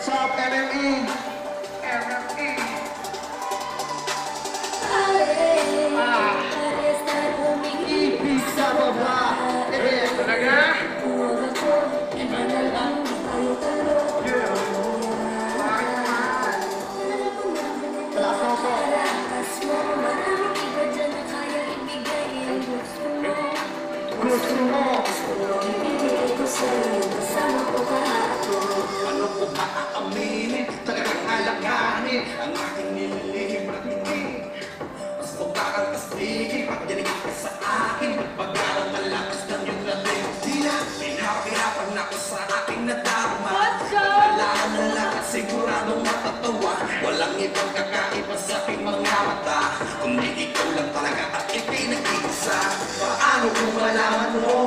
Sa MME. MME. Ibig sa baba. Talaga? Gusto mo. Ano ko ba aaminin? Talagang alakanin ang aking nililihim at tingin. Mas magkakastigin pag dinig ka sa akin. Pagkarang malakas ng iyong labi. Di na pinapirapan ako sa aking nadama. Kailangan na lang at siguradong matatawa. Walang ibang kakaiba sa aking mga mata. Kundi ikaw lang talaga at ika'y nag-iisa. Paano kung malaman mo?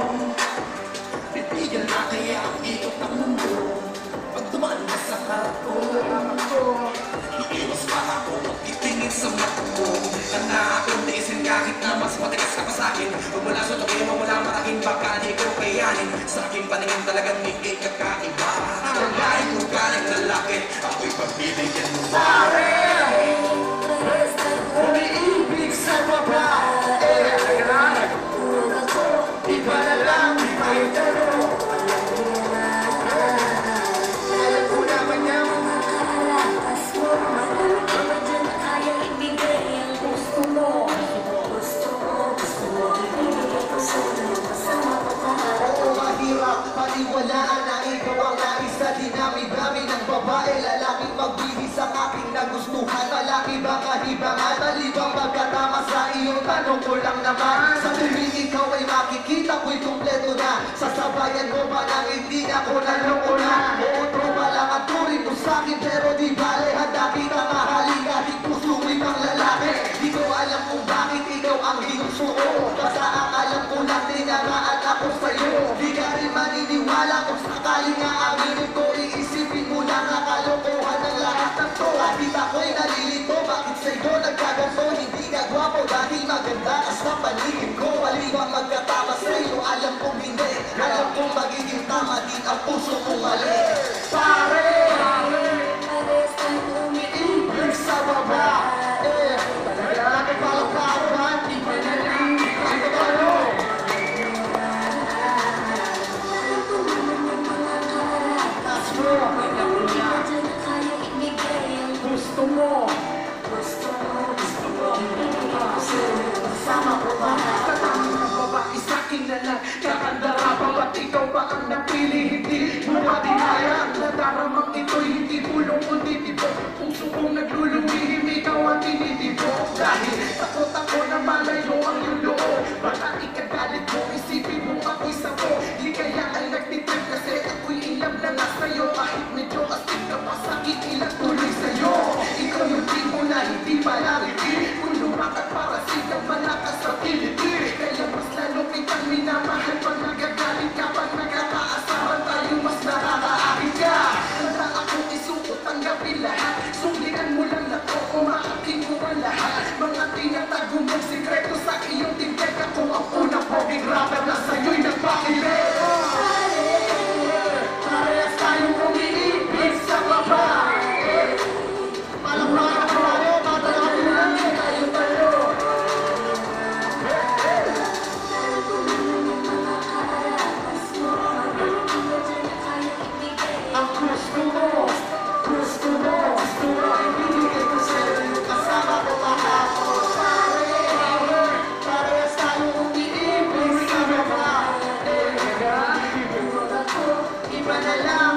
Bibigyan na kaya ang ikot ng mundo. Pag dumaan ka sa harap ko, iiwas pa ako magtitingin sa mata mo. Tanda akong tiisin kahit na mas matigas ka pa sa'kin. Huwag mula sa tuloy mo mula maraking baka di ko kayanin. Sa aking paningin talagang hindi kakaiba. Kaya ikaw galing lalaki, ako'y pagbibigyan mo pare. Umiibig sa baba. Iba na lang, di tayo tanong. Alam ko naman yan. Oo, mahirap paniwalaan na ikaw ang nais sa dinami-dami ng babae. Lalaking magbihis ang aking nagustuhan. Malaki ba kahibangan? Malibang magkatama sa iyong tanong ko lang naman. Sa tuwing ikaw ay makikita ko'y kumpleto na. Sasabayan mo ba nang hindi ako naloko na? Oo, tropa lang ang turing mo sa'kin, pero di bale handa kita mahalin kahit puso mo'y pang lalaki. Di ko alam kung bakit ikaw ang ginusto ko. Basta ang alam ko lang tinamaan ako sa'yo. Di ka rin maniniwala kung sakaling aaminin ko. Iisipin mo lang na kalokohan ng lahat ng to. Kahit ako'y nalilito, bakit sa'yo nagkaganto? Hindi ka gwapo dahil maganda ka sa paligid ko. Malibang magkatama sa'yo, alam kong hindi. Alam kong magiging tama din ang puso kong mali. Pare! Umiibig sa baba. Talaga natin palakaran. Iba na lang. Ano ba ano? That's wrong. Gusto mo. Sama ko ba? Katamang ng babae sa'kin na lang nakandara pa. Ba't ikaw ba ang napili? Hindi mo matinaya. Ang nadaramang ito'y hindi bulong kundi tipo. Puso kong naglulumihim, ikaw ang tinitipo. Dahil takot ako na malayo ang iyong loob. Baka ikagalit mo, isipin mo ako'y sabo. Di kaya ay nagtitrip kasi ako'y ilam na nga sa'yo. Kahit medyo astig ka pa sakit, ilang tuloy sa'yo. Ikaw yung tipo na hindi malariti. Kung lumakat para sigang malakas sa kiliti. Kaya mas lalo kitang minamahal pag nagagalit ka. Pag nagkakaasaran tayo mas nakakaakit ka. Handa akong isuot ang gabi lahat. Sunglian mo lang na to, umaaking ko ang lahat. Mga tinatago mong sikreto sa iyong tintek. Ako ang unang poging rapper na sa'yo'y nagpakilig. Parehas tayong umiibig sa baba. Malamang ako tayo, matalakot lang tayo tayo. Ang gusto mo, gusto mo, gusto mo, ibigay ko sa'yo yung kasama ko kahapon. Parehas tayong umiibig sa baba. Iba na lang.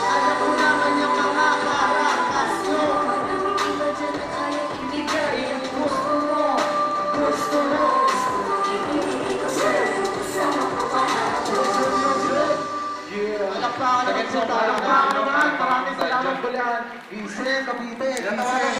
Alam ko naman yung mga karakas mo. Ibigay ang gusto mo, gusto mo. Alakpakan naman sa tayo. Maraming salamat, Bulan. Isen, Cavite.